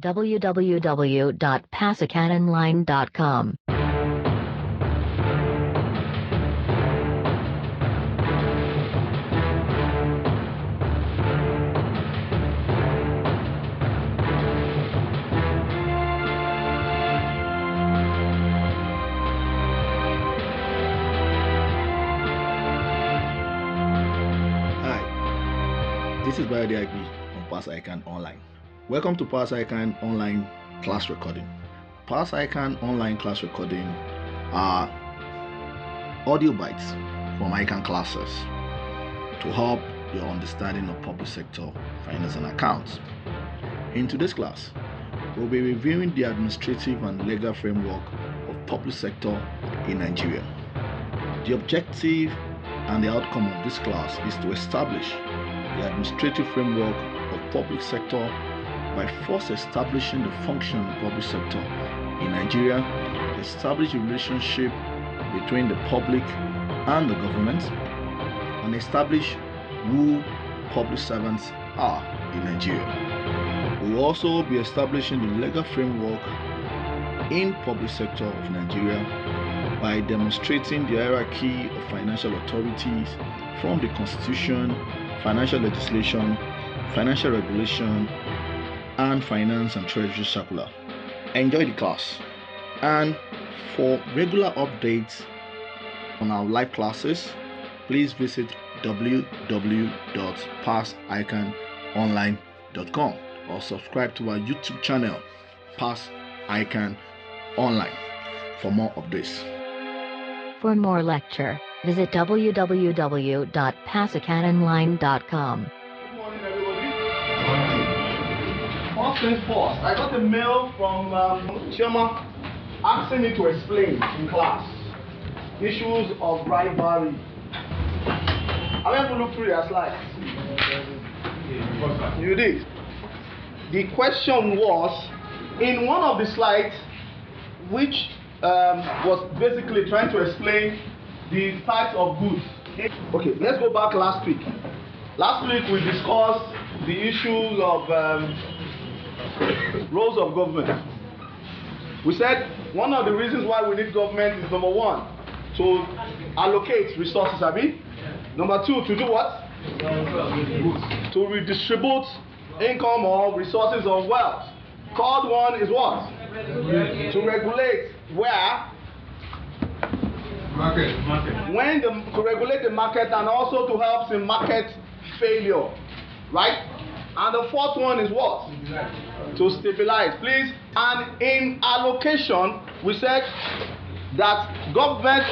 www.passacanonline.com. This is Biodiag on Pass Icon Online. Welcome to Pass Icon Online class recording. Pass Icon Online class recording are audio bites from Icon classes to help your understanding of public sector finance and accounts. In today's class, we'll be reviewing the administrative and legal framework of public sector in Nigeria. The objective and the outcome of this class is to establish the administrative framework of public sector by first establishing the function of the public sector in Nigeria, establish a relationship between the public and the government, and establish who public servants are in Nigeria. We will also be establishing the legal framework in public sector of Nigeria by demonstrating the hierarchy of financial authorities from the Constitution, financial legislation, financial regulation, and finance and treasury circular. Enjoy the class. And for regular updates on our live classes, please visit www.passicononline.com or subscribe to our YouTube channel, Pass Icon Online, for more updates. For more lecture, visit www.passacanonline.com. Good morning, everybody. First things first, I got a mail from Chioma asking me to explain in class issues of rivalry. I went to look through your slides. You did. The question was, in one of the slides, which was basically trying to explain the types of goods. Okay, let's go back last week. Last week we discussed the issues of roles of government. We said one of the reasons why we need government is number one, to allocate resources, Abi. Number two, to do what? To redistribute income or resources or wealth. Third one is what? To regulate where? Market. To regulate the market and also to help in market failure, right? And the fourth one is what? To stabilize, please. And in allocation, we said that government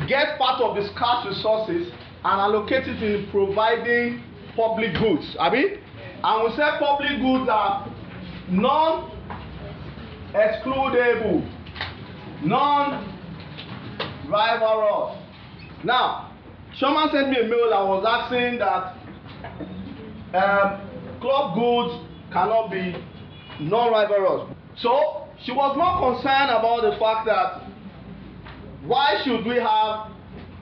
gets part of the scarce resources and allocate it in providing public goods, Abi? And we said public goods are non-excludable, non-rivalrous. Now, Shoma sent me a mail that was asking that club goods cannot be non-rivalrous. So, she was more concerned about the fact that why should we have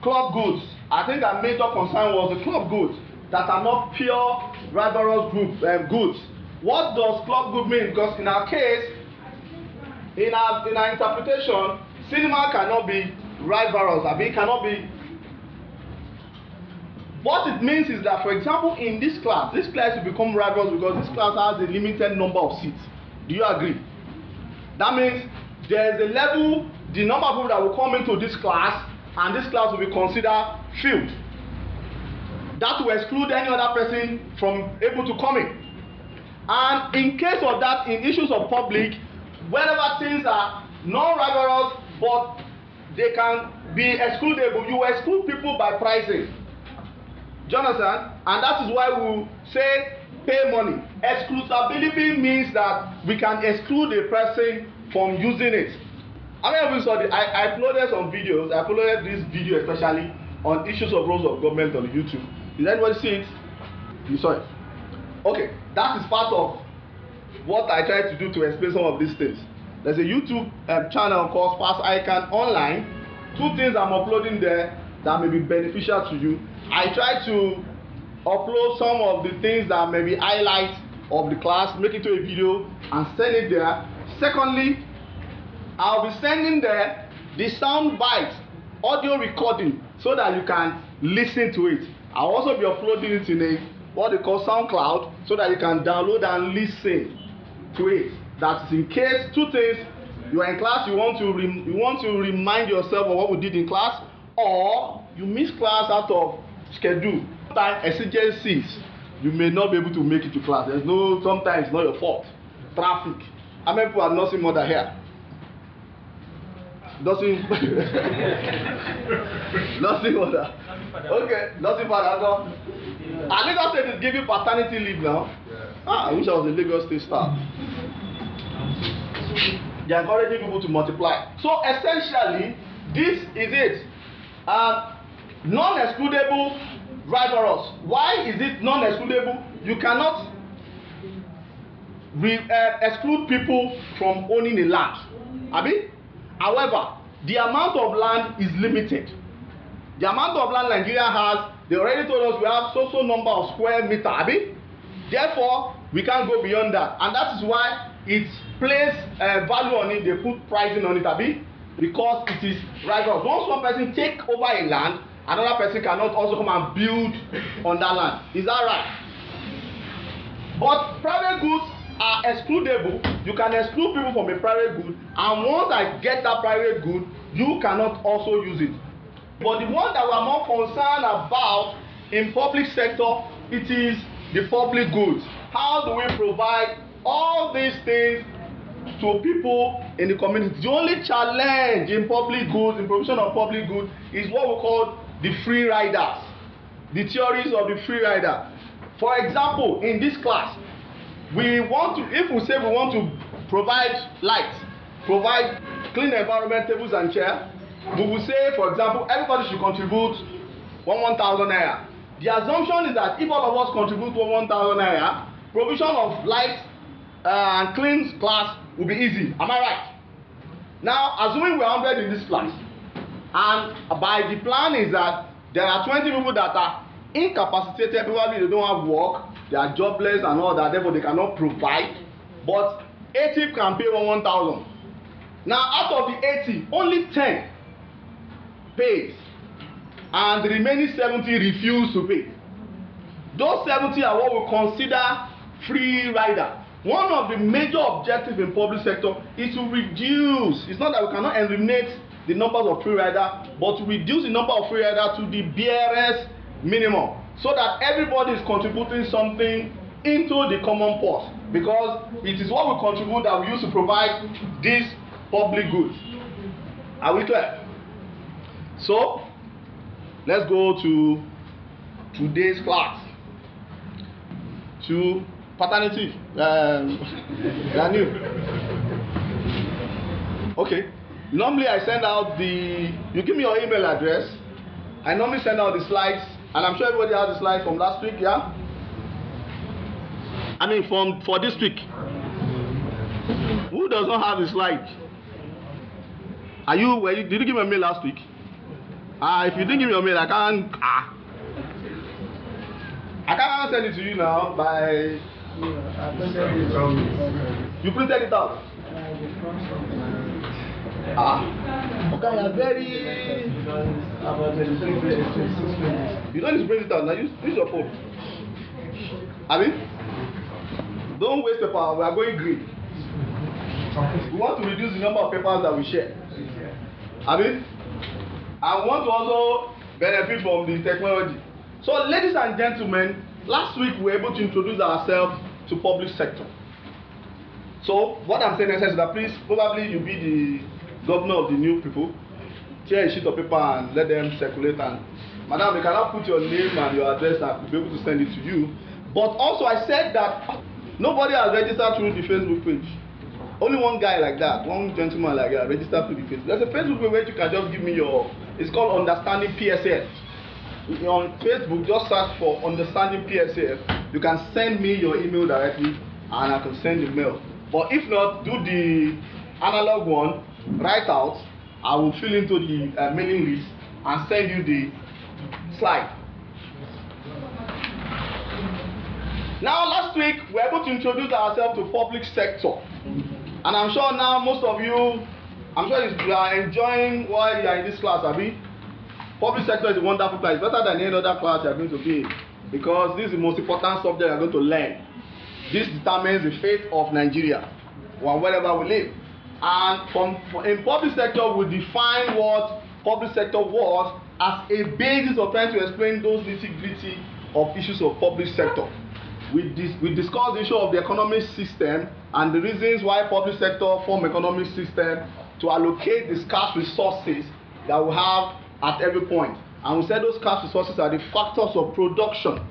club goods? I think her major concern was the club goods that are not pure rivalrous goods. What does club good mean? Because in our case, in our interpretation, cinema cannot be rivalrous. I mean, it cannot be. What it means is that, for example, in this class will become rivalrous because this class has a limited number of seats. Do you agree? That means there is a level, the number of people that will come into this class, and this class will be considered filled. That will exclude any other person from able to come in. And in case of that, in issues of public, whenever things are non-rivalrous but they can be excludable, you exclude people by pricing. Do you understand? And that is why we say pay money. Exclusability means that we can exclude a person from using it. I mean, I uploaded some videos. I uploaded this video especially on issues of roles of government on YouTube. Did anybody see it? You saw it? Okay, that is part of what I try to do to explain some of these things. There's a YouTube channel called Pass Icon Online. Two things I'm uploading there that may be beneficial to you. I try to upload some of the things that maybe highlight of the class, make it to a video and send it there. Secondly, I'll be sending there the sound bites, audio recording, so that you can listen to it. I'll also be uploading it in a what they call SoundCloud, so that you can download and listen to it. That is in case two things: you are in class, you want to remind yourself of what we did in class, or you miss class out of schedule. Sometimes exigencies, you may not be able to make it to class. Sometimes it's not your fault. Traffic. How many people are nursing mother here? Nursing mother. Okay, nursing father. And Lagos State is giving paternity leave now. I wish I was a Lagos State staff. They are encouraging people to multiply. So essentially, this is it. Non-excludable rigorous. Why is it non-excludable? You cannot exclude people from owning a land. However, the amount of land is limited. The amount of land Nigeria has, they already told us we have so number of square meter. Therefore, we can't go beyond that, and that is why it places value on it. They put pricing on it, because it is rigorous. Once one person take over a land, another person cannot also come and build on that land. Is that right? But private goods are excludable. You can exclude people from a private good, and once I get that private good, you cannot also use it. But the one that we are more concerned about in public sector, it is the public goods. How do we provide all these things to people in the community? The only challenge in public goods, in provision of public goods, is what we call the free riders, the theories of the free rider. For example, in this class, if we say we want to provide light, provide clean environment, tables and chairs, we will say, for example, everybody should contribute 1,000 naira. The assumption is that if all of us contribute 1,000 naira, provision of light and clean class will be easy. Am I right? Now, assuming we are 100 in this class, and by the plan is that there are 20 people that are incapacitated, probably they don't have work, they are jobless and all that, therefore they cannot provide, but 80 can pay 1,000. Now, out of the 80, only 10 pays, and the remaining 70 refuse to pay. Those 70 are what we consider free rider. One of the major objectives in public sector is to reduce. It's not that we cannot eliminate the numbers of free rider, but to reduce the number of free rider to the barest minimum, so that everybody is contributing something into the common pot, because it is what we contribute that we use to provide these public goods. Are we clear? So let's go to today's class. To paternity. Daniel. Okay. Normally I send out you give me your email address. I normally send out the slides, and I'm sure everybody has the slides from last week, yeah? For this week. Who does not have the slides? Did you give me a mail last week? If you didn't give me your mail, I can't send it to you now by. You printed it out. Okay, you're very. You don't need to print it out now. Use your phone. Don't waste paper. We are going green. We want to reduce the number of papers that we share. I want to also benefit from the technology. So, ladies and gentlemen, last week we were able to introduce ourselves to public sector. So, what I'm saying is that please, probably you be the governor of the new people. Tear a sheet of paper and let them circulate. And madam, you cannot put your name and your address, and we'll be able to send it to you. But also, I said that nobody has registered through the Facebook page. Only one guy like that, one gentleman like that, registered through the Facebook. There's a Facebook page where you can just give me it's called Understanding PSF. On Facebook, just search for Understanding PSF. You can send me your email directly, and I can send the mail. But if not, do the analog one, write out. I will fill into the mailing list and send you the slide. Now, last week, we were able to introduce ourselves to public sector. And I'm sure now most of you, I'm sure you are enjoying while you are in this class, Abi. Public sector is a wonderful class. It's better than any other class you are going to be in, because this is the most important subject you are going to learn. This determines the fate of Nigeria or wherever we live. And in public sector, we define what public sector was as a basis of trying to explain those nitty-gritty of issues of public sector. We discussed the issue of the economic system and the reasons why public sector form economic system to allocate the scarce resources that we have at every point. And we said those scarce resources are the factors of production.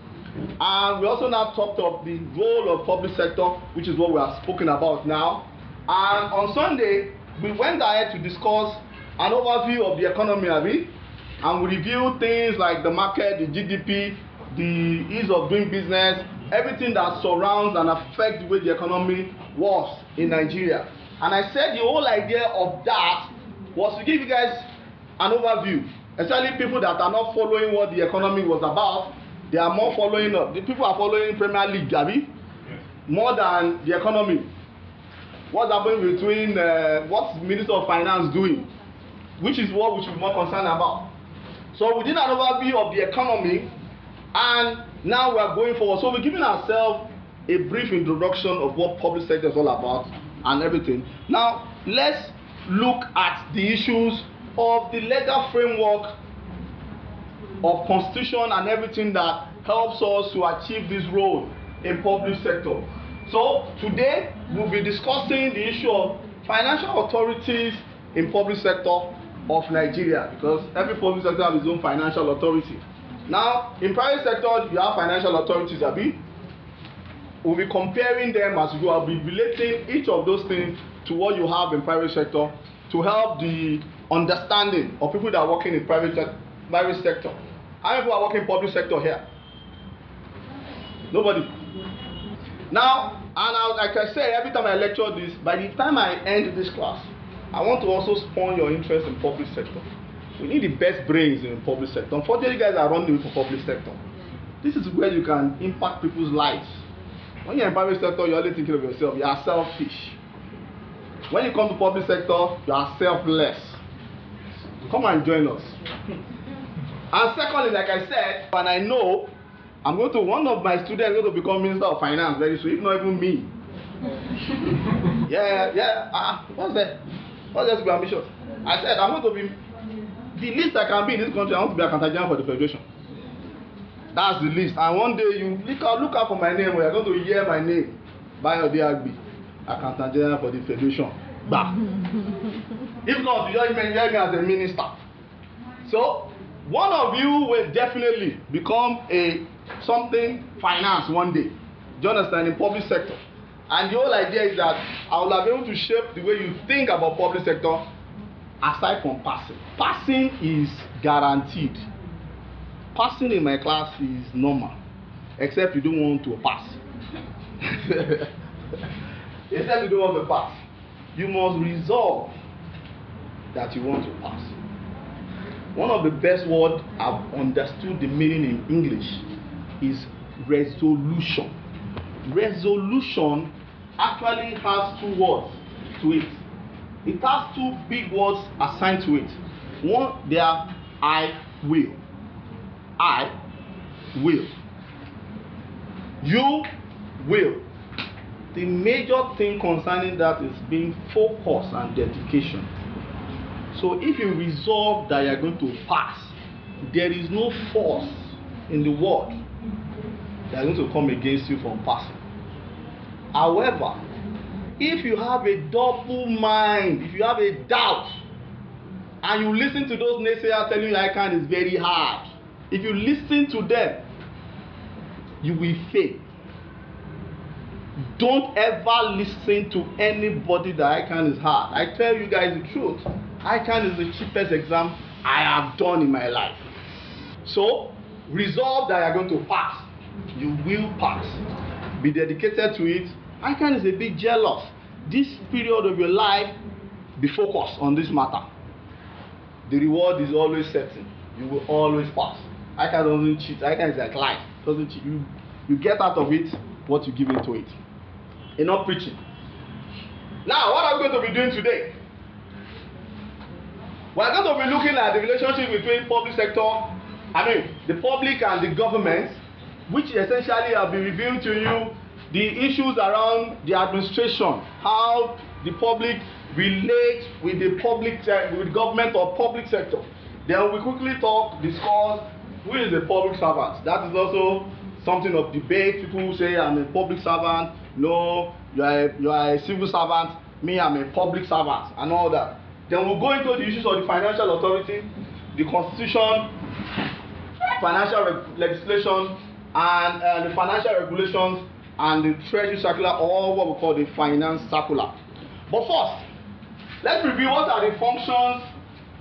And we also now talked of the role of public sector, which is what we are speaking about now. And on Sunday, we went ahead to discuss an overview of the economy, and we reviewed things like the market, the GDP, the ease of doing business, everything that surrounds and affects the way the economy was in Nigeria. And I said the whole idea of that was to give you guys an overview, especially people that are not following what the economy was about. They are more following up. The people are following Premier League, more than the economy. What's happening between what's the Minister of Finance doing, which is what we should be more concerned about. So we did an overview of the economy, and now we are going forward. So we're giving ourselves a brief introduction of what public sector is all about and everything. Now let's look at the issues of the legal framework of constitution and everything that helps us to achieve this role in public sector. So today we'll be discussing the issue of financial authorities in public sector of Nigeria, because every public sector has its own financial authority. Now in private sector you have financial authorities, we'll be comparing them as we go. I'll be relating each of those things to what you have in private sector to help the understanding of people that are working in private sector. How many people are working in public sector here? Nobody. Now, and like I say, every time I lecture this, by the time I end this class, I want to also spawn your interest in public sector. We need the best brains in public sector. Unfortunately, you guys are running away from public sector. This is where you can impact people's lives. When you're in private sector, you're only thinking of yourself. You are selfish. When you come to public sector, you are selfless. Come and join us. And secondly, like I said, and I know one of my students is going to become Minister of Finance very soon, if not even me. What's that? What's that ambition? I said, I'm going to be the least I can be in this country. I want to be a accountant general for the Federation. That's the least. And one day you look out for my name, you're going to hear my name. Bayo Diagbi, accountant general for the Federation. Bah. If not, you hear me as a minister. So one of you will definitely become something finance one day. Do you understand? In public sector. And the whole idea is that I will have been able to shape the way you think about public sector aside from passing. Passing is guaranteed. Passing in my class is normal, except you don't want to pass. Except you don't want to pass. You must resolve that you want to pass. One of the best words I've understood the meaning in English is resolution. Resolution actually has two words to it. It has two big words assigned to it. One, they are I will. I will. You will. The major thing concerning that is being focused and dedication. So if you resolve that you are going to pass, there is no force in the world that is going to come against you from passing. However, if you have a double mind, if you have a doubt, and you listen to those naysayers telling you ICANN is very hard, if you listen to them, you will fail. Don't ever listen to anybody that ICANN is hard. I tell you guys the truth. ICANN is the cheapest exam I have done in my life. So, resolve that you are going to pass. You will pass. Be dedicated to it. ICANN is a bit jealous. This period of your life, be focused on this matter. The reward is always certain. You will always pass. ICANN doesn't cheat. ICANN is like life. Doesn't cheat. You get out of it what you give into it. Enough preaching. Now, what are we going to be doing today? We are going to be looking at the relationship between the public and the government, which essentially have been revealed to you the issues around the administration, how the public relates with the with government or public sector. Then we quickly discuss who is a public servant. That is also something of debate. People say I'm a public servant. No, you are a civil servant. Me, I'm a public servant, and all that. Then we'll go into the issues of the financial authority, the constitution, financial legislation, and the financial regulations, and the treasury circular, or what we call the finance circular. But first, let's review what are the functions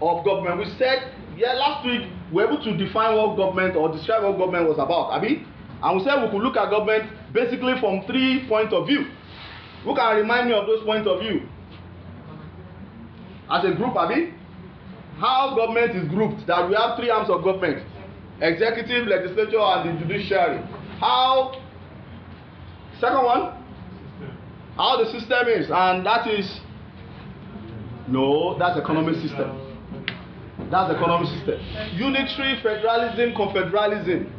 of government. We said, last week we were able to define what government or describe what government was about, abi? And we said we could look at government basically from 3 points of view. Who can remind me of those points of view? As a group, abi? How government is grouped, that we have 3 arms of government: executive, legislature, and the judiciary. Second one, how the system is, and that is, no, that's economic system. That's economic system. Unitary, federalism, confederalism.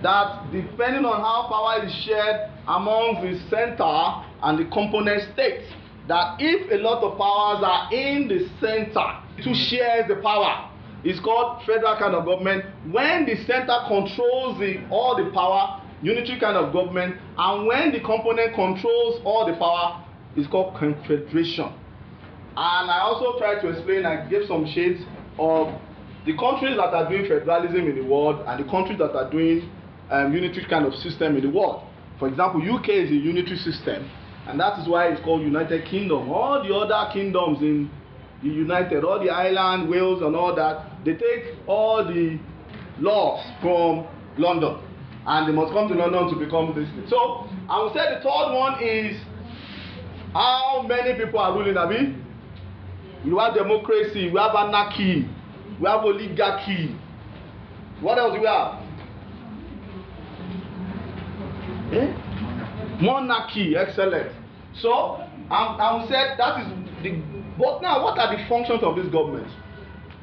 That depending on how power is shared among the center and the component states, that if a lot of powers are in the center to share the power, it's called federal kind of government. When the center controls all the power, unitary kind of government, and when the component controls all the power, it's called confederation. And I also tried to explain, I gave some shades of the countries that are doing federalism in the world and the countries that are doing unitary kind of system in the world. For example, UK is a unitary system, and that is why it's called United Kingdom. All the other kingdoms in the United, all the Ireland, Wales, and all that, they take all the laws from London, and they must come to London to become this thing. So I would say the third one is how many people are ruling, abi? We have democracy, we have anarchy, we have oligarchy. What else do we have? Monarchy, excellent. So I would say that is the. But now, what are the functions of this government?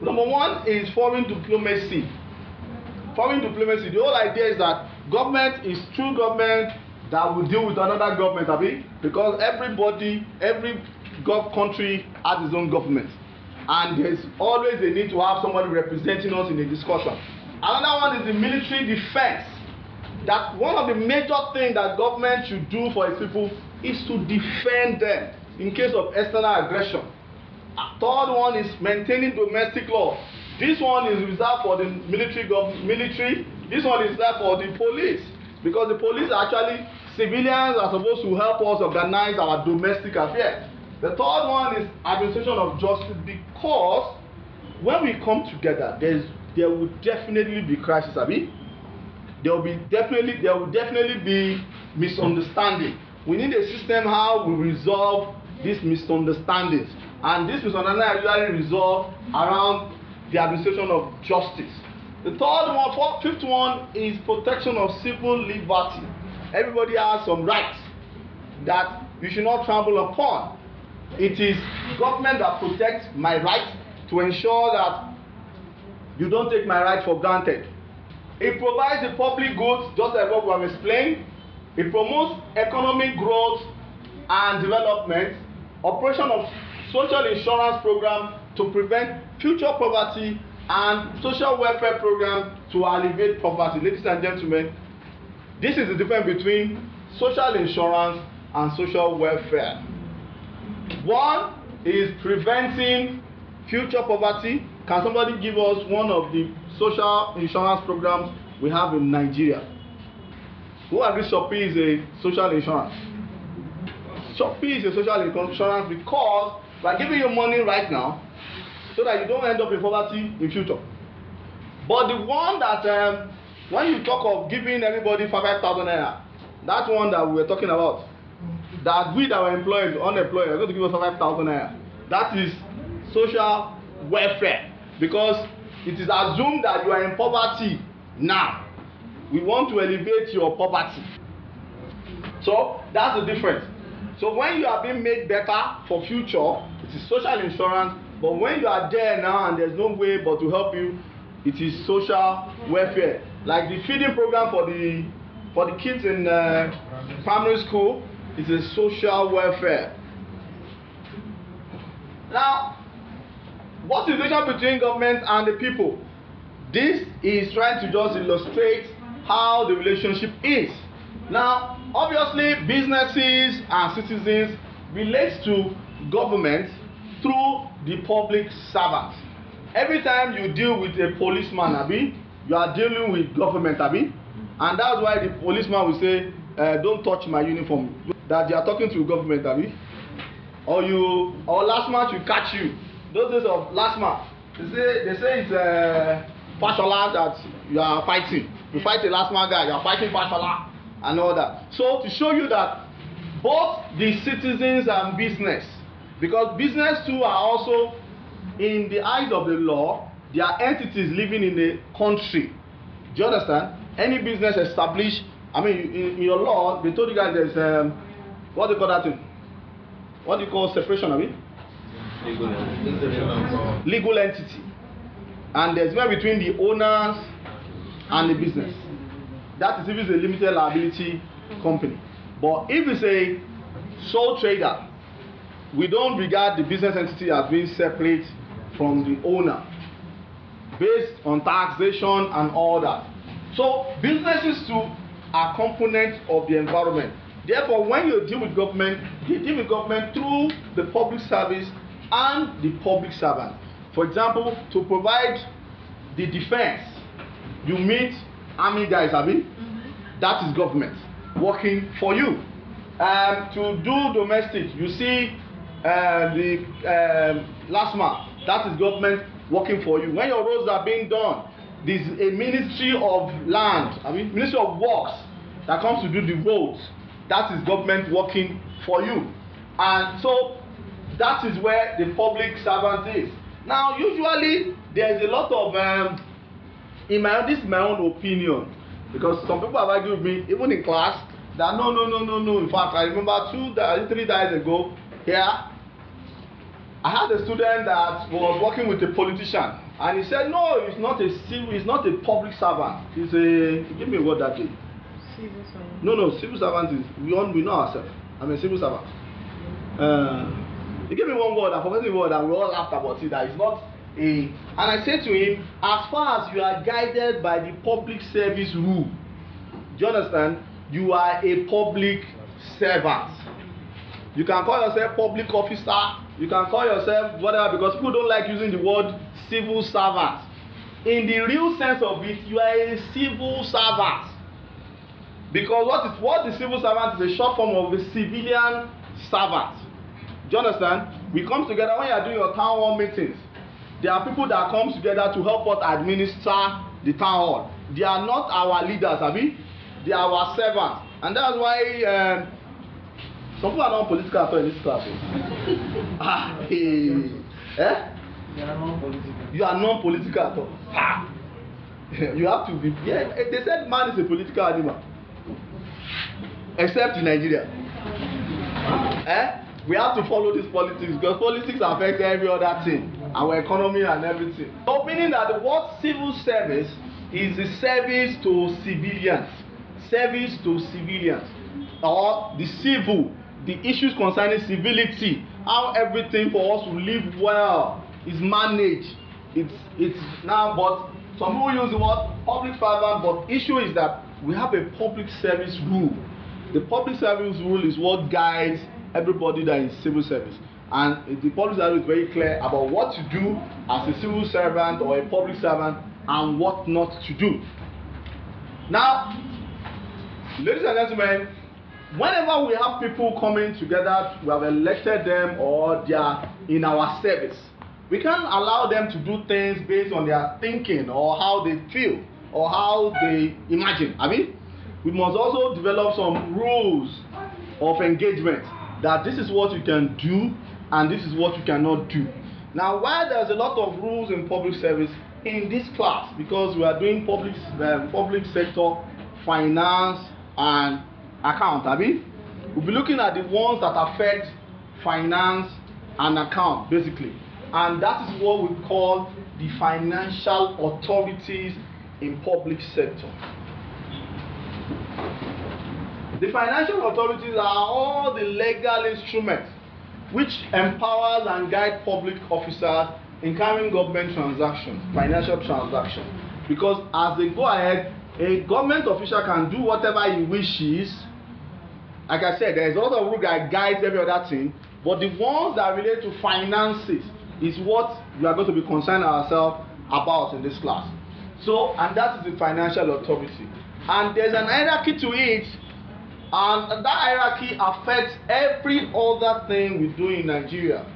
Number one is foreign diplomacy. Foreign diplomacy. The whole idea is that government is true government that will deal with another government, abi? Because every country has its own government, and there's always a need to have somebody representing us in a discussion. Another one is the military defense. That one of the major things that government should do for its people is to defend them in case of external aggression. Third one is maintaining domestic law. This one is reserved for the military. This one is reserved for the police, because the police are actually civilians are supposed to help us organize our domestic affairs. The third one is administration of justice, because when we come together, there will definitely be crisis, abi? There will definitely be misunderstanding. We need a system how we resolve these misunderstandings, and this misunderstanding are usually resolved around the administration of justice. The fifth one is protection of civil liberty. Everybody has some rights that you should not trample upon. It is government that protects my right to ensure that you don't take my right for granted. It provides the public goods, just like what we have explained. It promotes economic growth and development, operation of social insurance program to prevent future poverty, and social welfare program to alleviate poverty. Ladies and gentlemen, this is the difference between social insurance and social welfare. One is preventing future poverty. Can somebody give us one of the social insurance programs we have in Nigeria? Who agrees Shopee is a social insurance? Shopee is a social insurance because by giving you money right now so that you don't end up in poverty in future. But the one that when you talk of giving everybody 5,000 naira, that one that we were talking about, that we that were employed, unemployed, are going to give us 5,000 naira. That is social welfare, because it is assumed that you are in poverty now. We want to elevate your poverty. So that's the difference. So when you are being made better for future, it is social insurance. But when you are there now and there's no way but to help you, it is social welfare. Like the feeding program for the kids in primary school, it is social welfare. Now, what is the relation between government and the people? This is trying to just illustrate how the relationship is. Now, obviously, businesses and citizens relate to government through the public servant. Every time you deal with a policeman, Abi, you are dealing with government, Abi, and that's why the policeman will say, "Don't touch my uniform." That they are talking to government, Abi. Or last month you catch you. Those days of last month, they say it's Fashola that you are fighting. You fight a last man guy, you are fighting Fashola and all that. So to show you that both the citizens and business, because business too are also in the eyes of the law, they are entities living in the country. Do you understand? Any business established, I mean, in your law, they told you guys there's what do you call that thing? What do you call separation of it? Legal entity. And there's one between the owners and the business. That is if it's a limited liability company. But if it's a sole trader, we don't regard the business entity as being separate from the owner based on taxation and all that. So businesses too are components of the environment. Therefore, when you deal with government, you deal with government through the public service and the public servant. For example, to provide the defense, you meet army guys, Abi. That is government working for you. To do domestic, you see the last man. That is government working for you. When your roads are being done, there's a ministry of land, I mean ministry of works that comes to do the roads. That is government working for you. And so that is where the public servant is. Now, usually there's a lot of this is my own opinion, because some people have argued with me, even in class, that no. In fact, I remember 3 days ago here, I had a student that was working with a politician, and he said, no, he's not a public servant. He's a, give me a word that day. Civil servant. No, civil servant is, we know ourselves. I'm a civil servant. He gave me one word, I forgot the word, and we all laughed about it, that it's not a, and I said to him, as far as you are guided by the public service rule, do you understand? You are a public servant. You can call yourself public officer, you can call yourself whatever, because people don't like using the word civil servant. In the real sense of it, you are a civil servant. Because what the civil servant is a short form of a civilian servant. Do you understand? We come together when you are doing your town hall meetings. There are people that come together to help us administer the town hall. They are not our leaders, Abi. They are our servants. And that's why some people are not political at all in this class. You are non-political at all. You have to be. Yeah, they said man is a political animal. Except in Nigeria. We have to follow this politics, because politics affects every other thing, our economy and everything. So meaning that the word civil service is the service to civilians. Service to civilians. Or the civil, the issues concerning civility, how everything for us to live well is managed. It's now, but some people use the word public servant, but issue is that we have a public service rule. The public service rule is what guides everybody that is civil service, and the public service is very clear about what to do as a civil servant or a public servant and what not to do. Now, ladies and gentlemen, whenever we have people coming together, we have elected them or they are in our service, we can't allow them to do things based on their thinking or how they feel or how they imagine. I mean, we must also develop some rules of engagement, that this is what you can do and this is what you cannot do. Now, while there's a lot of rules in public service, in this class, because we are doing public sector, finance and account, Abi, We'll be looking at the ones that affect finance and account, basically. And that is what we call the financial authorities in public sector. The financial authorities are all the legal instruments which empowers and guide public officers in carrying government transactions, financial transactions. Because as they go ahead, a government official can do whatever he wishes. Like I said, there is a lot of rule that guides every other thing, but the ones that relate to finances is what we are going to be concerned ourselves about in this class. So, and that is the financial authority. And there's an hierarchy to it, and that hierarchy affects every other thing we do in Nigeria.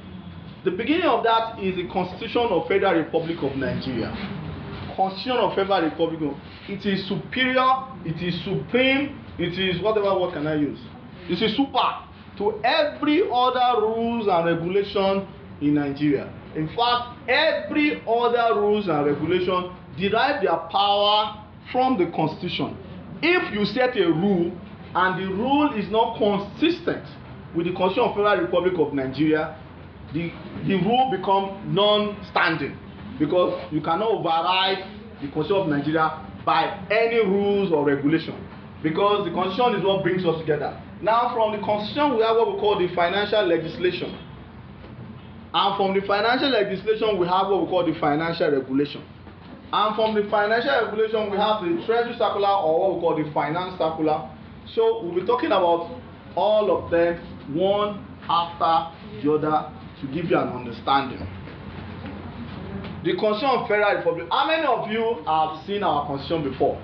The beginning of that is the Constitution of Federal Republic of Nigeria. Constitution of Federal Republic of, it is superior, it is supreme, it is whatever word can I use. It is super to every other rules and regulation in Nigeria. In fact, every other rules and regulation derive their power from the Constitution. If you set a rule and the rule is not consistent with the Constitution of Federal Republic of Nigeria, the rule becomes non-standing, because you cannot override the Constitution of Nigeria by any rules or regulation, because the Constitution is what brings us together. Now, from the Constitution, we have what we call the financial legislation, and from the financial legislation, we have what we call the financial regulation, and from the financial regulation, we have the treasury circular, or what we call the finance circular. So we'll be talking about all of them one after the other to give you an understanding. The Constitution of Federal Republic. How many of you have seen our Constitution before?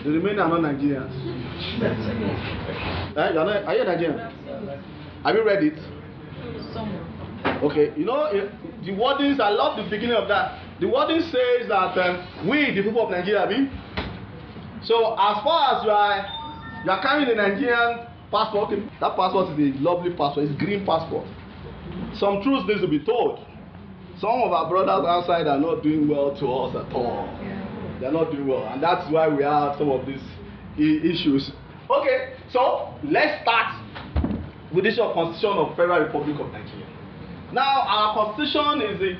The remainder are not Nigerians. Are you Nigerian? Have you read it? Okay, you know the wordings. I love the beginning of that. The wording says that we, the people of Nigeria, be. So as far as you are carrying a Nigerian passport, okay, that passport is a lovely passport. It's green passport. Some truths need to be told. Some of our brothers outside are not doing well to us at all. They are not doing well, and that's why we have some of these issues. Okay, so let's start with this Constitution of Federal Republic of Nigeria. Now, our Constitution is a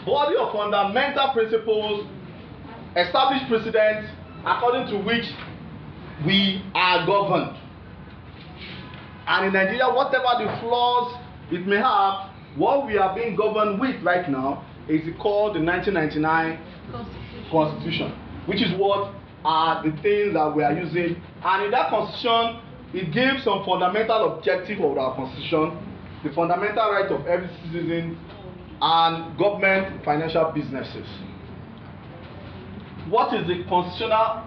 body of fundamental principles, established precedents, according to which we are governed. And in Nigeria, whatever the flaws it may have, what we are being governed with right now is called the 1999 Constitution, which is what are the things that we are using. And in that Constitution, it gives some fundamental objective of our Constitution, the fundamental right of every citizen, and government financial businesses. What is the constitutional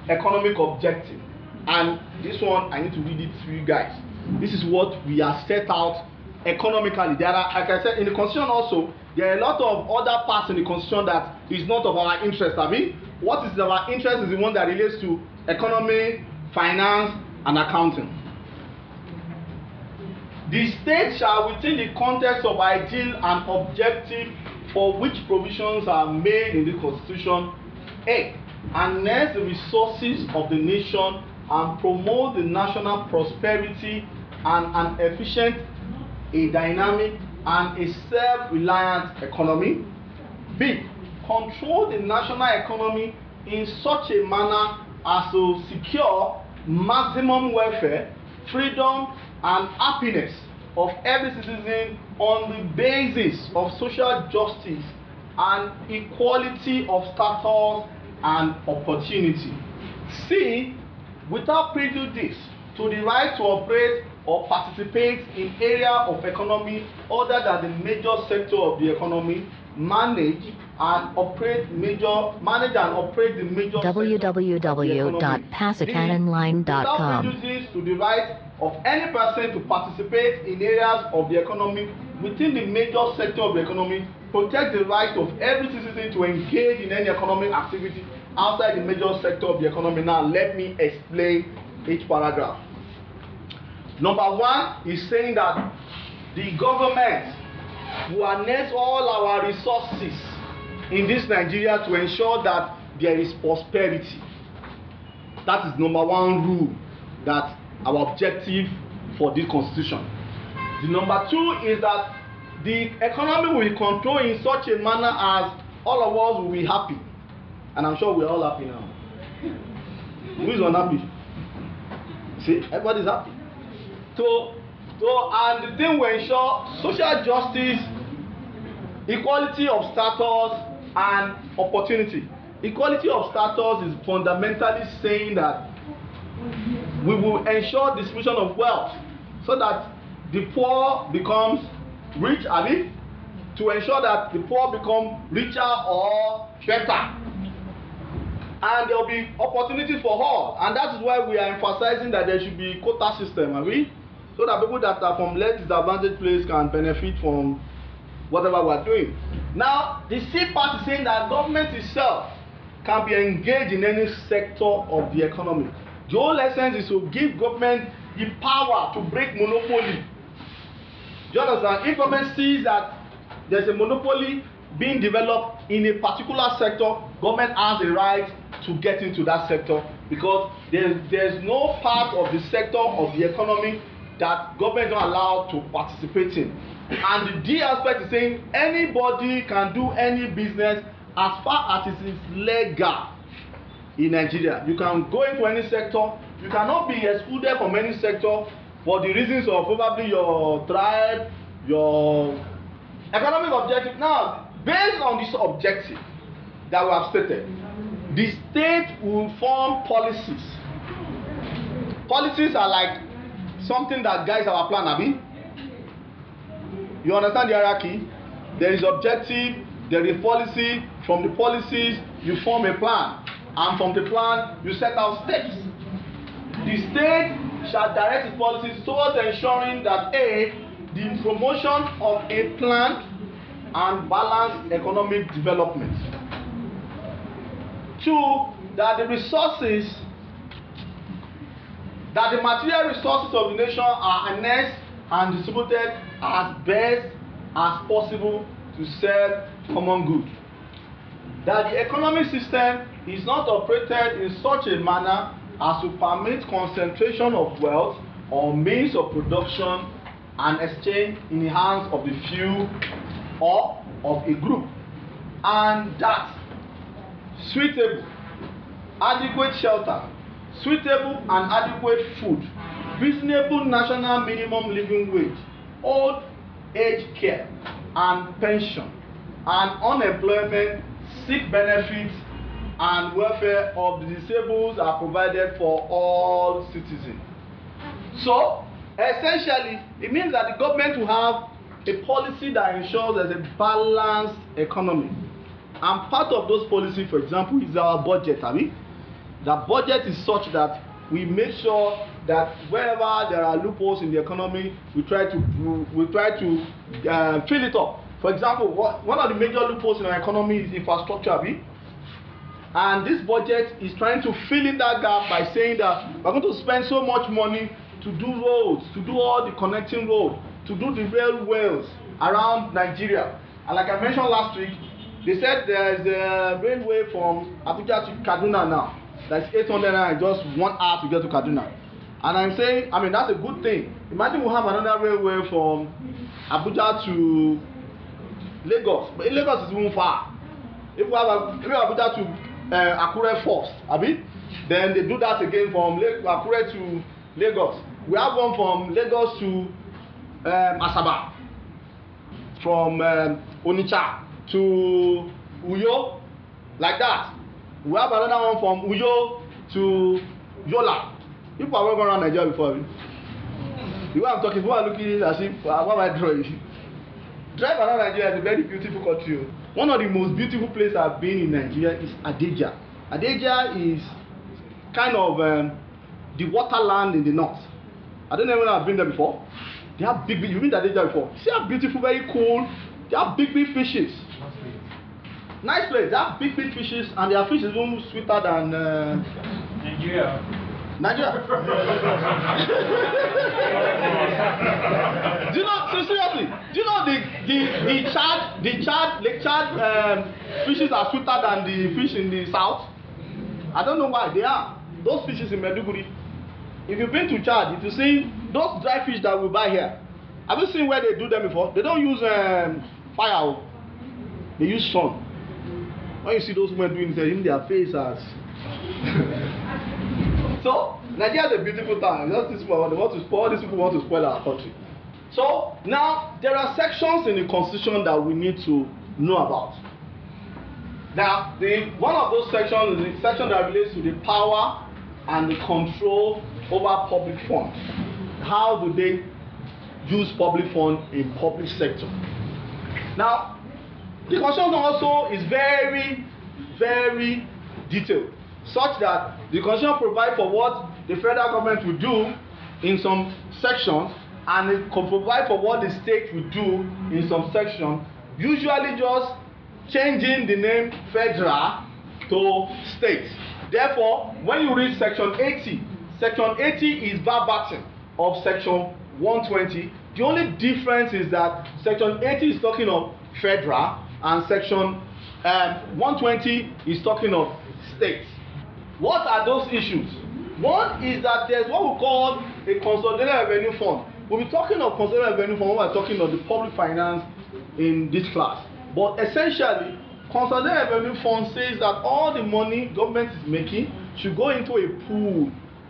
economic objective? And this one, I need to read it to you guys. This is what we are set out economically. There are, like I said, in the Constitution also, there are a lot of other parts in the Constitution that is not of our interest. I mean, what is of our interest is the one that relates to economy, finance, and accounting. The state shall, within the context of ideal and objective for which provisions are made in the Constitution, A, harness the resources of the nation and promote the national prosperity and an efficient, a dynamic, and a self-reliant economy. B, control the national economy in such a manner as to secure maximum welfare, freedom, and happiness of every citizen on the basis of social justice and equality of status and opportunity. C, without prejudice to the right to operate or participate in area of economy other than the major sector of the economy, manage and operate the major www.passacanonline.com. Without prejudice to the right of any person to participate in areas of the economy within the major sector of the economy, protect the right of every citizen to engage in any economic activity outside the major sector of the economy. Now, let me explain each paragraph. Number one is saying that the government will harness all our resources in this Nigeria to ensure that there is prosperity. That is number one rule. that our objective for this constitution. The number 2 is that the economy will be controlled in such a manner as all of us will be happy. And I'm sure we're all happy now. Who is unhappy? See, everybody's happy. So and the thing will ensure social justice, equality of status, and opportunity. Equality of status is fundamentally saying that we will ensure distribution of wealth so that the poor becomes rich, to ensure that the poor become richer or better. And there will be opportunities for all, and that is why we are emphasizing that there should be quota system, so that people that are from less disadvantaged places can benefit from whatever we are doing. Now, the C part is saying that government itself can be engaged in any sector of the economy. The whole essence is to give government the power to break monopoly. Do you understand? If government sees that there's a monopoly being developed in a particular sector, government has a right to get into that sector, because there's no part of the sector of the economy that government is not allowed to participate in. And the D aspect is saying anybody can do any business as far as it is legal in Nigeria. You can go into any sector. You cannot be excluded from any sector for the reasons of probably your tribe, your economic objective. Now, based on this objective that we have stated, the state will form policies. Policies are like something that guides our plan, Abi. You understand the hierarchy? There is objective, there is policy. From the policies, you form a plan, and from the plan, you set out steps. The state shall direct its policies towards ensuring that A, the promotion of a planned and balanced economic development. 2, that the resources, that the material resources of the nation are harnessed and distributed as best as possible to serve common good. That the economic system is not operated in such a manner as to permit concentration of wealth or means of production and exchange in the hands of the few or of a group. And that suitable, adequate shelter, suitable and adequate food, reasonable national minimum living wage, old age care and pension, and unemployment, sick benefits, and welfare of the disabled are provided for all citizens. So, essentially, it means that the government will have a policy that ensures there's a balanced economy. And part of those policies, for example, is our budget. The budget is such that we make sure that wherever there are loopholes in the economy, we try to fill it up. For example, one of the major loopholes in our economy is infrastructure. And this budget is trying to fill in that gap by saying that we're going to spend so much money to do roads, to do all the connecting roads, to do the railways around Nigeria. And like I mentioned last week, they said there's a railway from Abuja to Kaduna now. That's 800 naira, just 1 hour to get to Kaduna. And I'm saying, that's a good thing. Imagine we have another railway from Abuja to Lagos. But Lagos is even far. If we have Abuja to Akure first, then they do that again from Akure to Lagos. We have one from Lagos to Asaba, from Onitsha to Uyo, like that. We have another one from Uyo to Yola. People are working around Nigeria before. The way I'm talking, people are looking as if, what am I drawing? Drive around Nigeria is a very beautiful country. One of the most beautiful places I've been in Nigeria is Adeja. Adeja is kind of the waterland in the north. I don't know if I've been there before. They have big, you've been to Adeja before. See how beautiful, very cool. They have big fishes. Nice place. They have big fishes, and their fish is even sweeter than Nigeria. Do you know? So seriously, do you know Lake Chad fishes are sweeter than the fish in the south? I don't know why they are. Those fishes in Maiduguri, if you've been to Chad, if you see those dry fish that we buy here, have you seen where they do them before? They don't use fire, they use sun. When you see those women doing this, in their face as so Nigeria is a beautiful town. Just these people want to spoil. These people want to spoil our country. So now there are sections in the Constitution that we need to know about. Now, one of those sections is the section that relates to the power and the control over public funds. How do they use public funds in public sector? Now, the Constitution also is very, very detailed, such that the Constitution provides for what the federal government will do in some sections, and it can provide for what the state will do in some sections, usually just changing the name federal to state. Therefore, when you read section 80, section 80 is verbatim of section 120. The only difference is that section 80 is talking of federal and section 120 is talking of state. What are those issues? One is that there's what we call a consolidated revenue fund. We'll be talking of consolidated revenue fund when we're talking of the public finance in this class. But essentially, consolidated revenue fund says that all the money government is making should go into a pool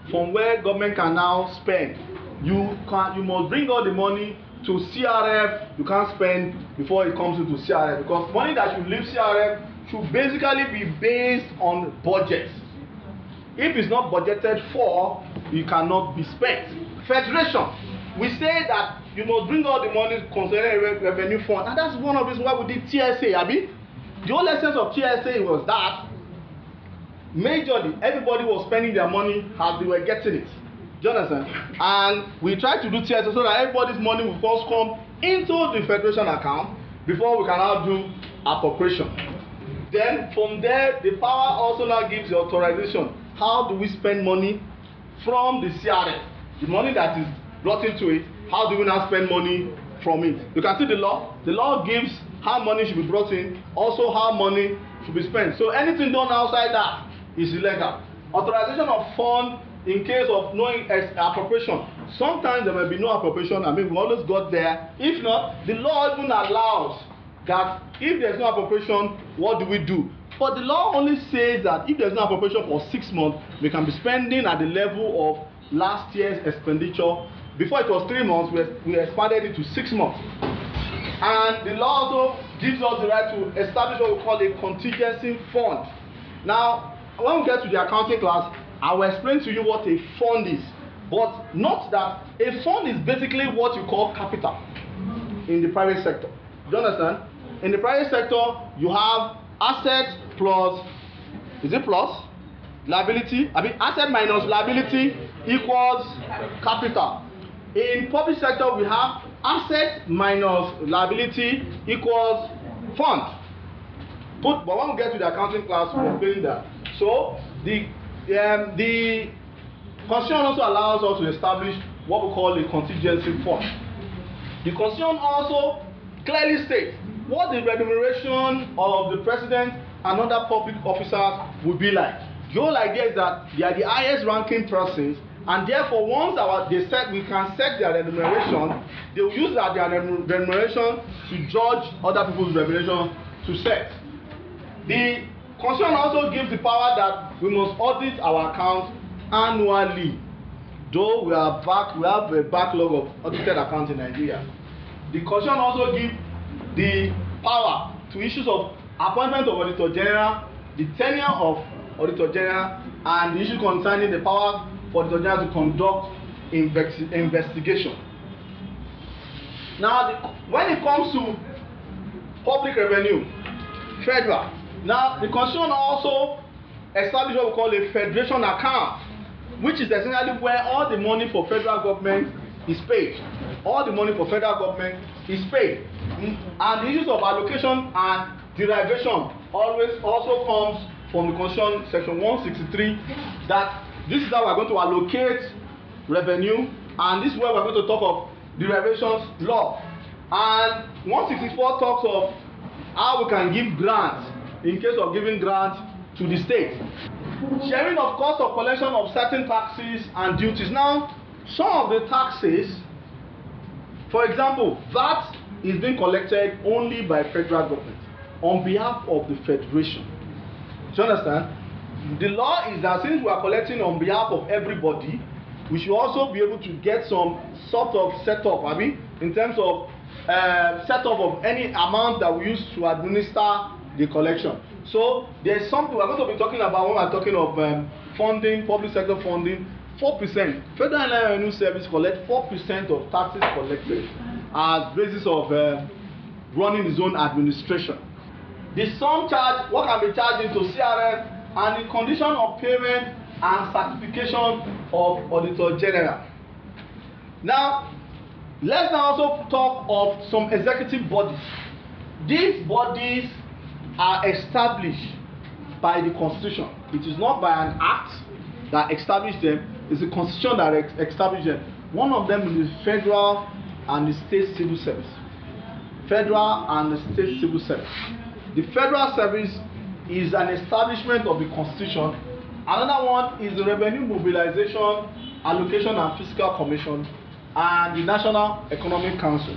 from where government can now spend. You must bring all the money to CRF. You can't spend before it comes into CRF, because money that should leave CRF should basically be based on budgets. If it's not budgeted for, it cannot be spent. Federation, we say that you must bring all the money to consolidated revenue fund, and that's one of the reasons why we did TSA. Abi, the whole essence of TSA was that majorly everybody was spending their money as they were getting it. Do you understand? And we tried to do TSA so that everybody's money will first come into the federation account before we can now do appropriation. Then from there, the power also now gives the authorization. How do we spend money from the CRF? The money that is brought into it, how do we now spend money from it? You can see the law. The law gives how money should be brought in, also how money should be spent. So anything done outside that is illegal. Authorization of fund in case of knowing appropriation. Sometimes there may be no appropriation. I mean, we always got there. If not, the law even allows that if there's no appropriation, what do we do? But the law only says that if there's no appropriation for 6 months, we can be spending at the level of last year's expenditure. Before it was 3 months, we expanded it to 6 months. And the law also gives us the right to establish what we call a contingency fund. Now, when we get to the accounting class, I will explain to you what a fund is. But note that a fund is basically what you call capital in the private sector. Do you understand? In the private sector, you have asset plus, is it plus? Liability? I mean, asset minus liability equals capital. In public sector, we have asset minus liability equals fund. But when we get to the accounting class, we'll explain that. So the Constitution also allows us to establish what we call a contingency fund. The Constitution also clearly states what the remuneration of the president and other public officers will be like. The whole idea is that they are the highest ranking persons, and therefore once we can set their remuneration, they will use their remuneration to judge other people's remuneration to set. The Constitution also gives the power that we must audit our accounts annually. Though we have a backlog of audited accounts in Nigeria. The Constitution also gives the power to issues of appointment of Auditor General, the tenure of Auditor General, and the issue concerning the power for Auditor General to conduct investigation. Now, when it comes to public revenue, federal, now the Constitution also established what we call a federation account, which is essentially where all the money for federal government is paid. All the money for federal government is paid. And the issues of allocation and derivation always also comes from the Constitution section 163, that this is how we're going to allocate revenue, and this is where we're going to talk of derivations law. And 164 talks of how we can give grants in case of giving grants to the state. Sharing of cost of collection of certain taxes and duties. Now, some of the taxes, for example, VAT is being collected only by federal government on behalf of the federation. Do you understand? The law is that since we are collecting on behalf of everybody, we should also be able to get some sort of setup, I mean, in terms of setup of any amount that we use to administer the collection. So there's something we're going to be talking about when we're talking of funding, public sector funding. 4%. Federal Inland Revenue Service collect 4% of taxes collected as basis of running its own administration. The sum charge, what can be charged into CRM, and the condition of payment and certification of Auditor General. Now, let's now also talk of some executive bodies. These bodies are established by the Constitution. It is not by an act that established them, it's the Constitution that established them. One of them is the Federal and the State Civil Service. Federal and the State Civil Service. The Federal Service is an establishment of the Constitution. Another one is the Revenue Mobilization, Allocation and Fiscal Commission and the National Economic Council.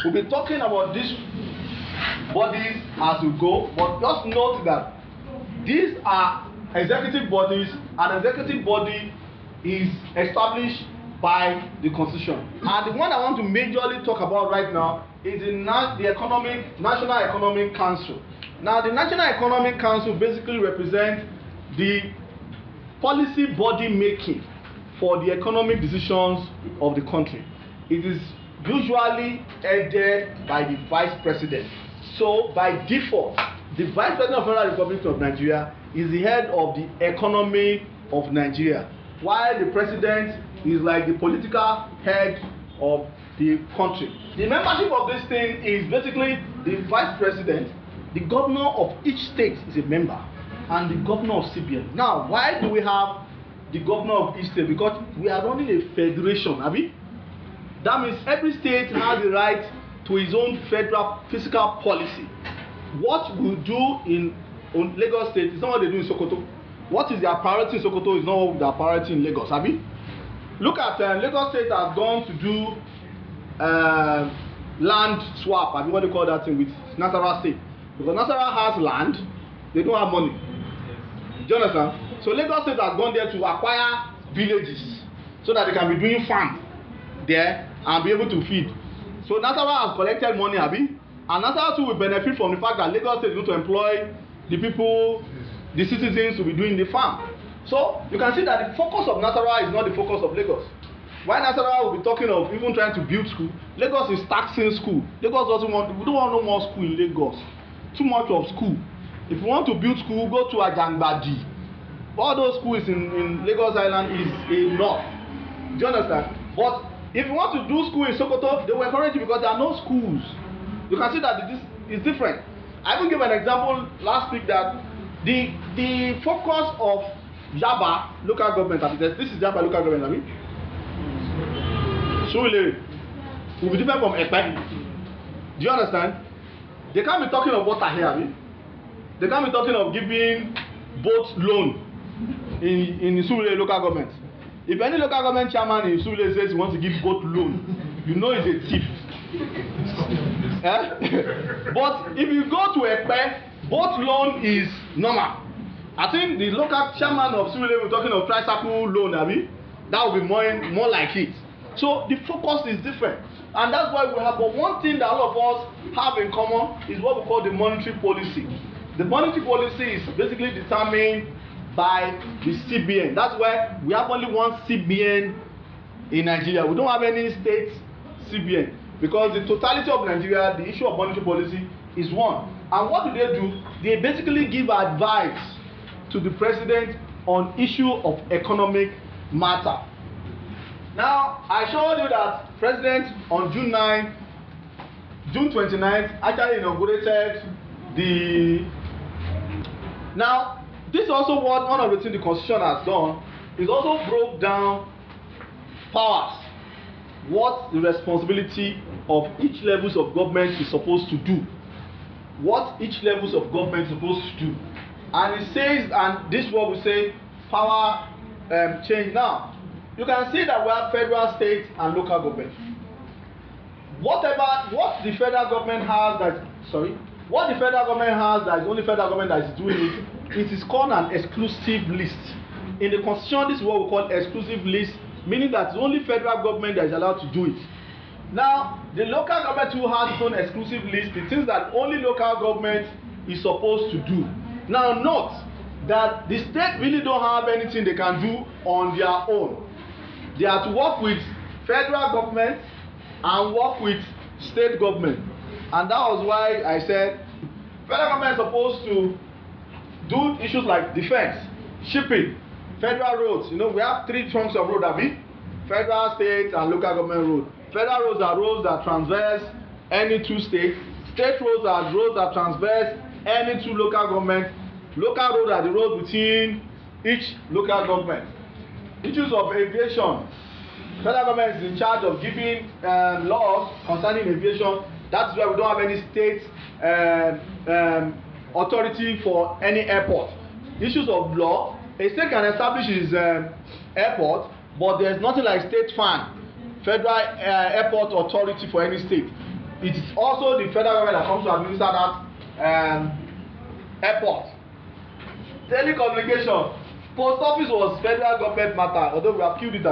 We'll be talking about these bodies as we go, but just note that these are executive bodies. An executive body is established by the Constitution. And the one I want to majorly talk about right now is the National Economic Council. Now, the National Economic Council basically represents the policy body making for the economic decisions of the country. It is usually headed by the Vice President. So, by default, the Vice President of the Federal Republic of Nigeria is the head of the economy of Nigeria, while the President is like the political head of the country. The membership of this thing is basically the Vice President, the governor of each state is a member, and the governor of CBN. Now, why do we have the governor of each state? Because we are running a federation, abi? That means every state has the right to its own federal fiscal policy. What we do in Lagos State is not what they do in Sokoto. What is their priority in Sokoto is not what their priority in Lagos, abi? Look at Lagos State has gone to do land swap, abi, what do you call that thing, with Nasarawa State. Because Nasarawa has land, they don't have money. Do you understand? So Lagos State has gone there to acquire villages so that they can be doing farm there and be able to feed. So Nasarawa has collected money, abi, and Nasarawa too will benefit from the fact that Lagos State is going to employ the people, the citizens to be doing the farm. So you can see that the focus of Nasarawa is not the focus of Lagos. Why Nasarawa will be talking of even trying to build school, Lagos is taxing school. Lagos doesn't want, we don't want no more school in Lagos. Too much of school. If you want to build school, go to Ajangbadi. All those schools in Lagos Island is enough. Do you understand? But if you want to do school in Sokoto, they will encourage you because there are no schools. You can see that this is different. I even gave an example last week that the focus of Yaba local government, this is Yaba local government, I mean, Surulere will be different from Epe. Do you understand? They can't be talking of water here, I mean. They can't be talking of giving boat loan in the Surulere local government. If any local government chairman in Surulere says he wants to give boat loan, you know he's a thief. But if you go to Epe, boat loan is normal. I think the local chairman of Surulere will talking of tricycle loan, I mean, that will be more like it. So the focus is different. And that's why we have, but one thing that all of us have in common is what we call the monetary policy. The monetary policy is basically determined by the CBN. That's why we have only one CBN in Nigeria. We don't have any state CBN because the totality of Nigeria, the issue of monetary policy is one. And what do? They basically give advice to the president on issue of economic matter. Now, I showed you that President on June 29th actually inaugurated the. Now, this is also what one of the things the Constitution has done is also broke down powers. What the responsibility of each levels of government is supposed to do. What each levels of government is supposed to do. And it says, and this is what we say, power change. Now, you can see that we have federal, state, and local government. What the federal government has what the federal government has that is only federal government that is doing it, it is called an exclusive list. In the constitution, this is what we call exclusive list, meaning that it's only federal government that is allowed to do it. Now, the local government too has its own exclusive list, the things that only local government is supposed to do. Now, note that the state really don't have anything they can do on their own. They have to work with federal government and work with state government. And that was why I said federal government is supposed to do issues like defense, shipping, federal roads. You know, we have 3 trunks of road, federal, state, and local government road. Federal roads are roads that traverse any 2 states. State roads are roads that traverse any 2 local governments. Local roads are the roads within each local government. Issues of aviation. Federal government is in charge of giving laws concerning aviation. That's why we don't have any state authority for any airport. Issues of law. A state can establish its airport, but there's nothing like state fund, federal airport authority for any state. It is also the federal government that comes to administer that airport. Telecommunication. Post office was federal government matter, although we have killed it,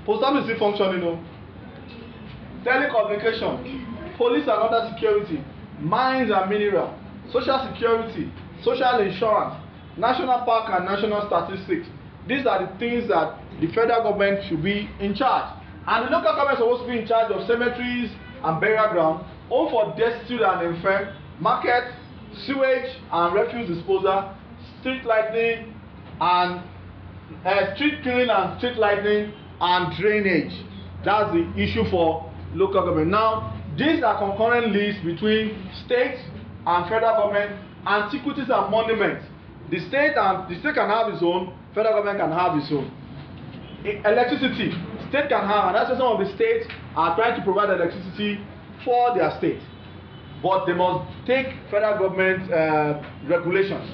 Post office still functioning, Telecommunication. Police and other security. Mines and mineral. Social security. Social insurance. National park and national statistics. These are the things that the federal government should be in charge. And the local government is supposed to be in charge of cemeteries and burial ground, home for destitute and infirm, market, sewage and refuse disposal, street lighting and street cleaning and street lighting and drainage. That's the issue for local government. Now, these are concurrent lists between state and federal government. Antiquities and monuments. The state can have its own, federal government can have its own. Electricity, state can have, and that's why some of the states are trying to provide electricity for their state, but they must take federal government regulations.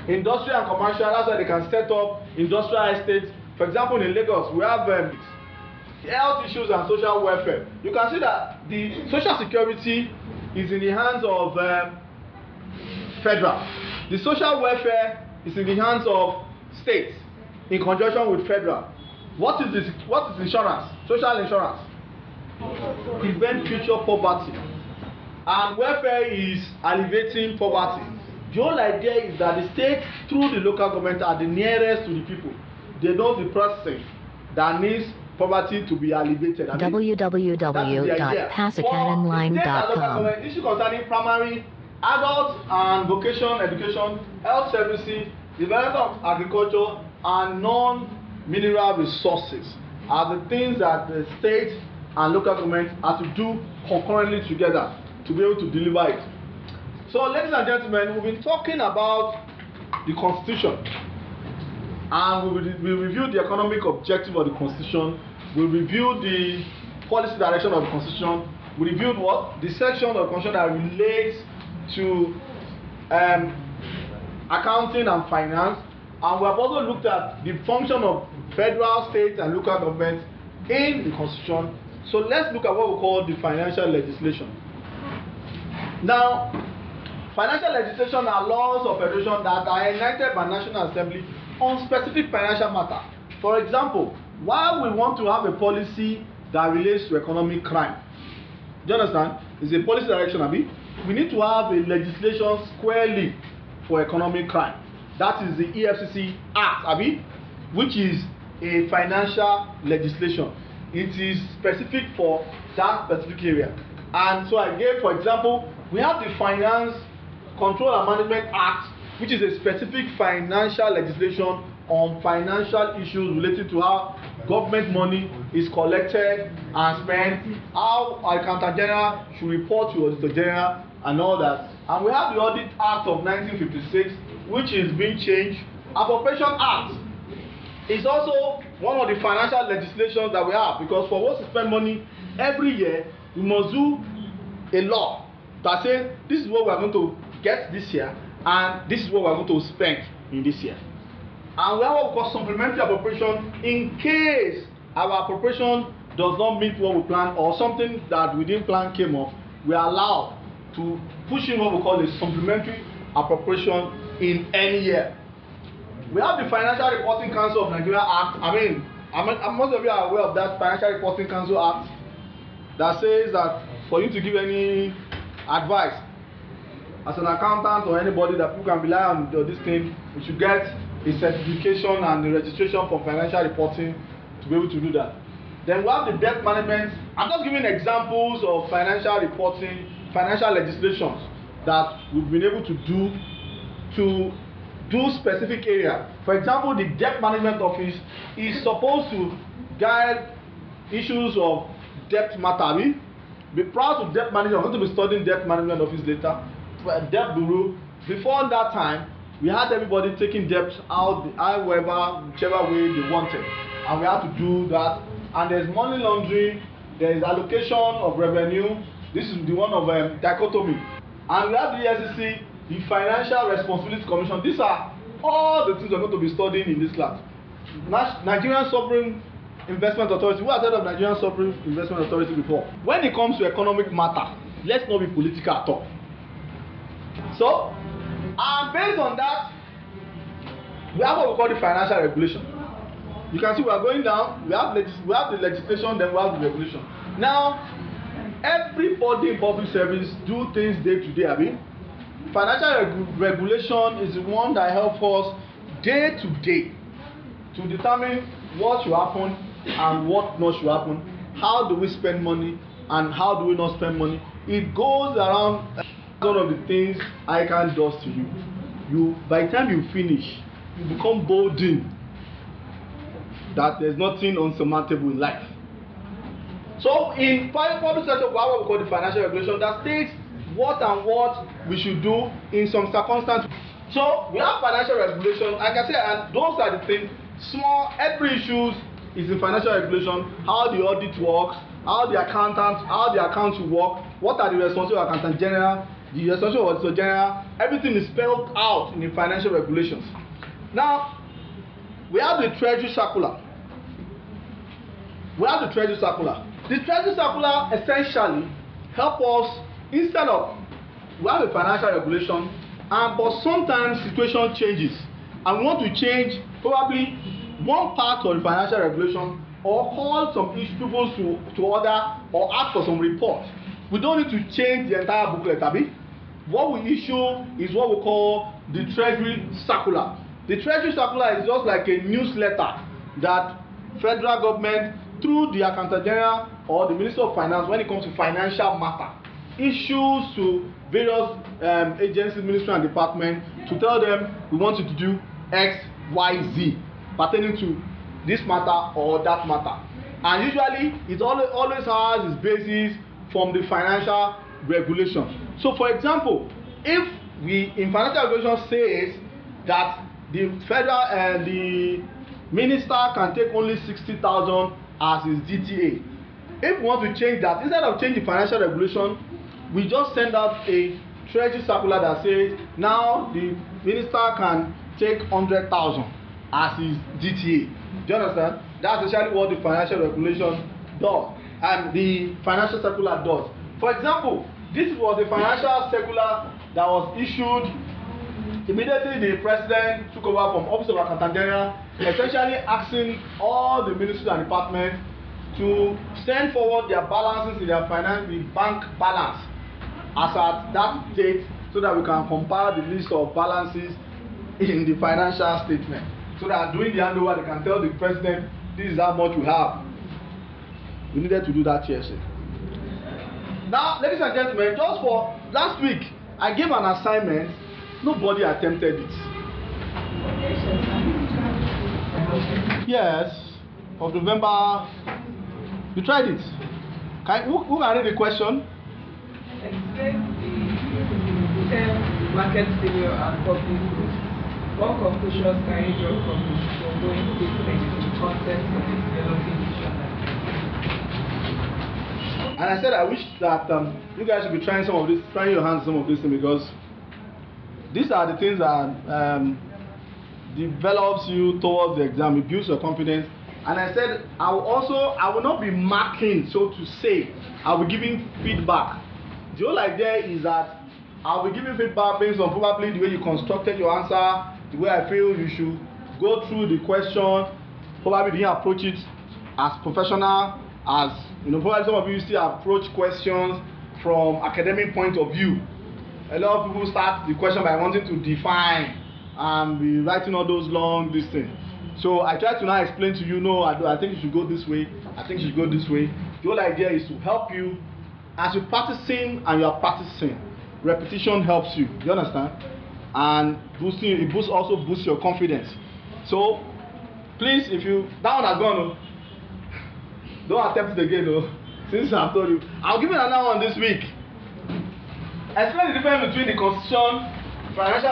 Industry and commercial, that's why they can set up industrial estates. For example, in Lagos, we have health issues and social welfare. You can see that the social security is in the hands of federal. The social welfare is in the hands of states in conjunction with federal. What is this? What is insurance? Social insurance. Prevent future poverty. And welfare is alleviating poverty. The whole idea is that the state, through the local government, are the nearest to the people. They know the person that needs poverty to be alleviated. www.pasacatonline.com. Issue concerning primary, adult and vocational education, health services, development of agriculture, and non-mineral resources are the things that the state and local government have to do concurrently together to be able to deliver it. So, ladies and gentlemen, we've been talking about the Constitution, and we reviewed the economic objective of the Constitution. We reviewed the policy direction of the Constitution. We reviewed what? The section of the Constitution that relates to accounting and finance. And we have also looked at the function of federal, state, and local government in the Constitution. So let's look at what we call the financial legislation. Now, financial legislation are laws of federation that are enacted by National Assembly on specific financial matter. For example, while we want to have a policy that relates to economic crime, do you understand? It's a policy direction, we need to have a legislation squarely for economic crime. That is the EFCC Act, which is a financial legislation. It is specific for that specific area. And so I gave, for example, we have the Finance Control and Management Act, which is a specific financial legislation on financial issues related to how government money is collected and spent, how Accountant General should report to Auditor General, and all that. And we have the Audit Act of 1956, which is being changed. Appropriation Act is also one of the financial legislations that we have, because for us to spend money every year, we must do a law that says this is what we are going to get this year, and this is what we're going to spend in this year. And we have what we call supplementary appropriation in case our appropriation does not meet what we plan or something that we didn't plan came up. We are allowed to push in what we call a supplementary appropriation in any year. We have the Financial Reporting Council of Nigeria Act. I mean, most of you are aware of that Financial Reporting Council Act that says that for you to give any advice as an accountant or anybody that people can rely on this thing, you should get a certification and the registration for financial reporting to be able to do that. Then we have the debt management. I'm just giving examples of financial reporting, financial legislations that we've been able to do specific area. For example, the debt management office is supposed to guide issues of debt matter. Be proud to debt management. I'm going to be studying debt management office later. Debt bureau. Before that time, we had everybody taking debts out, whichever way they wanted, and we had to do that. And there's money laundering, there is allocation of revenue. This is the one of dichotomy. And we have the SEC, the Financial Responsibility Commission. These are all the things we're going to be studying in this class. Nigerian Sovereign Investment Authority. Who has heard of Nigerian Sovereign Investment Authority before? When it comes to economic matter, let's not be political at all. So, and based on that, we have what we call the financial regulation. You can see we are going down. We have the legislation, then we have the regulation. Now, everybody in public service do things day to day. Financial regulation is the one that helps us day to day to determine what should happen and what not should happen. How do we spend money and how do we not spend money? It goes around one of the things ICANN does to you. By the time you finish, you become boldened that there's nothing unsurmountable in life. So in public sector, we have what we call the financial regulation that states what and what we should do in some circumstances. So we have financial regulation. Like I said, and those are the things. Every issue is in financial regulation. How the audit works, how the accounts will work, what are the responsibilities of accountant general, the responsibility of auditor general. Everything is spelled out in the financial regulations. Now, we have the treasury circular. The treasury circular essentially help us, instead of we have a financial regulation, but sometimes situation changes and we want to change probably one part of the financial regulation or call some people to order or ask for some report. We don't need to change the entire booklet. What we issue is what we call the treasury circular. The treasury circular is just like a newsletter that federal government through the accountant general or the minister of finance, when it comes to financial matter, issues to various agencies, ministry and department to tell them we want you to do X, Y, Z pertaining to this matter or that matter. And usually it always has its basis from the financial regulation. So for example, if in financial regulation says that the federal and the minister can take only 60,000 as his DTA. If we want to change that, instead of changing financial regulation, we just send out a treasury circular that says now the minister can take 100,000 as his DTA. Do you understand? That's essentially what the financial regulation does and the financial circular does. For example, this was a financial circular that was issued immediately the president took over from office of accountant general, essentially asking all the ministries and departments to send forward their balances in their the bank balance as at that date, so that we can compile the list of balances in the financial statement, so that during the handover they can tell the president this is how much we have. We needed to do that here. Now, ladies and gentlemen, just for last week I gave an assignment. Nobody attempted it. Yes, of November. You tried it. Who can read the question? Explain the term market failure and public growth. What conclusions can you draw from the foregoing statement in the context of the developing dictionary? And I said I wish that you guys should be trying your hands some of this thing, because these are the things that develops you towards the exam. It builds your confidence. And I said I will not be marking, so to say. I will be giving feedback. The whole idea is that I'll be giving feedback based on probably the way you constructed your answer, the way I feel you should go through the question, probably didn't approach it as professional as, probably some of you still approach questions from academic point of view. A lot of people start the question by wanting to define and be writing all those long things. So I try to now explain to you, no, I think you should go this way, I think you should go this way. The whole idea is to help you as you're practicing and you are practicing. Repetition helps you, you understand? And also boosts your confidence. So please, if you, that one has gone, don't attempt it again, since I've told you. I'll give you another one this week. Explain the difference between the Constitution, financial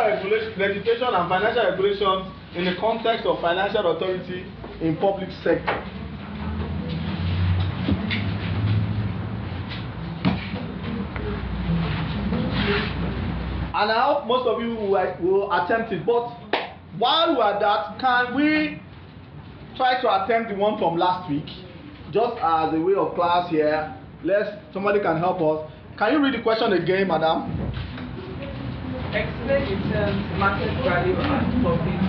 legislation and financial regulations in the context of financial authority in public sector. And I hope most of you will attempt it. But while we are at that, can we try to attempt the one from last week? Just as a way of class here. Somebody can help us. Can you read the question again, madam? Explain the terms market value and profit.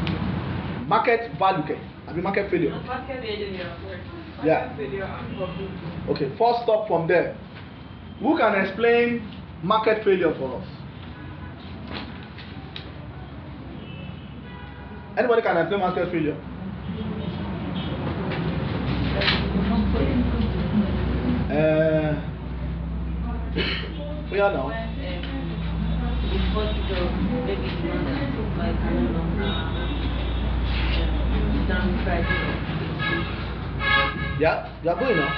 Market value, I mean market failure. Market failure. Yeah. Failure and profit. Okay, first stop from there. Who can explain market failure for us? Anybody can explain market failure? Yeah, now. Yeah, you are going now.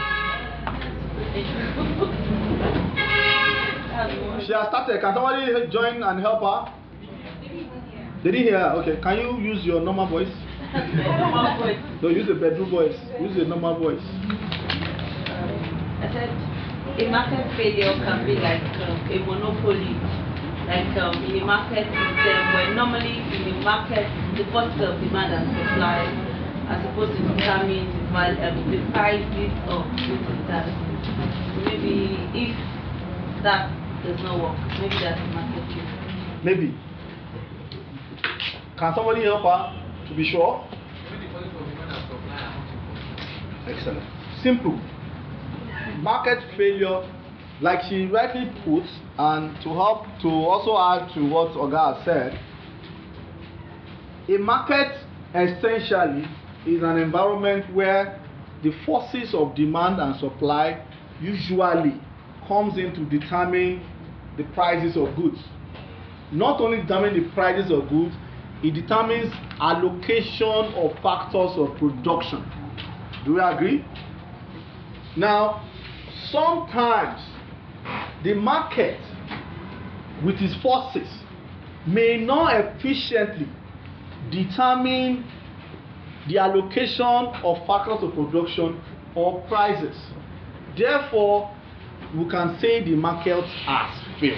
She has started. Can somebody join and help her? They didn't hear her. Okay, can you use your normal voice? Don't use the bedroom voice. Use the normal voice. I said a market failure can be like a monopoly. Like in a market system where normally in the market the forces of demand and supply are supposed to determine the prices of goods and services. Maybe if that does not work, maybe that's a market failure. Maybe. Can somebody help her to be sure? Excellent. Simple. Market failure, like she rightly puts, and to help to also add to what Oga has said, a market essentially is an environment where the forces of demand and supply usually comes in to determine the prices of goods. Not only determine the prices of goods, it determines allocation of factors of production. Do we agree? Now, sometimes the market with its forces may not efficiently determine the allocation of factors of production or prices. Therefore, we can say the market has failed.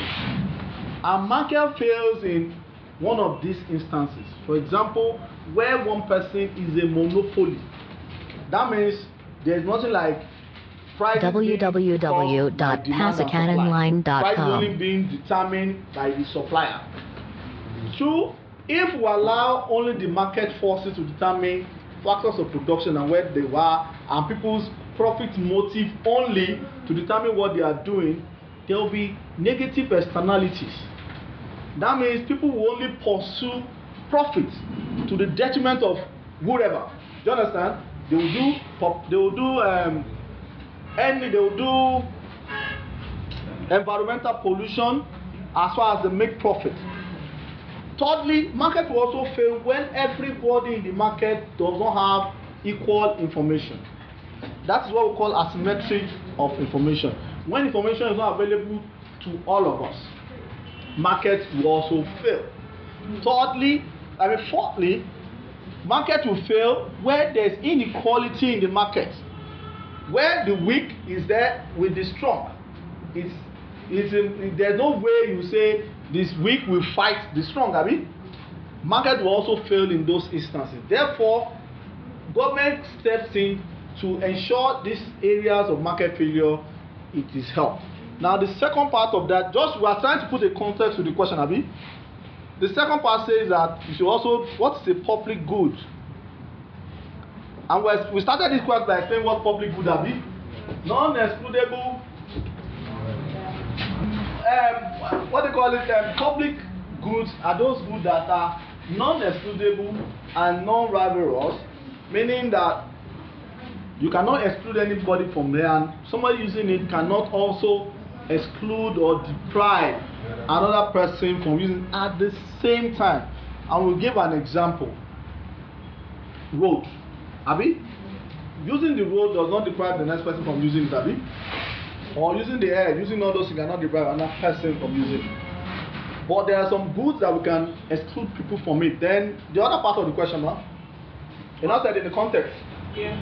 And market fails in one of these instances. For example, where one person is a monopoly. That means there is nothing like www.passacadonline.com. price only being determined by the supplier. Two, if we allow only the market forces to determine factors of production and where they were, and people's profit motive only to determine what they are doing, there will be negative externalities. That means people will only pursue profit to the detriment of whoever. Do you understand? They will do environmental pollution as far as they make profit. Thirdly, market will also fail when everybody in the market does not have equal information. That is what we call asymmetry of information. When information is not available to all of us, market will also fail. Fourthly, market will fail where there is inequality in the market, where the weak is there with the strong. It's There's no way you say this weak will fight the strong, abi? Market will also fail in those instances. Therefore, government steps in to ensure these areas of market failure, it is helped. Now the second part of that, just we are trying to put a context to the question, abi? The second part says that you should also, what's a public good? And we started this question by explaining what public good are. Non-excludable, what they call it, public goods are those goods that are non-excludable and non-rivalrous, meaning that you cannot exclude anybody from there, and somebody using it cannot also exclude or deprive another person from using it at the same time. And we'll give an example. Road. Abi? Using the road does not deprive the next person from using it, abi? Or using the air, using all those things cannot deprive another person from using it. But there are some goods that we can exclude people from it. Then the other part of the question, you know, said in the context. Yeah.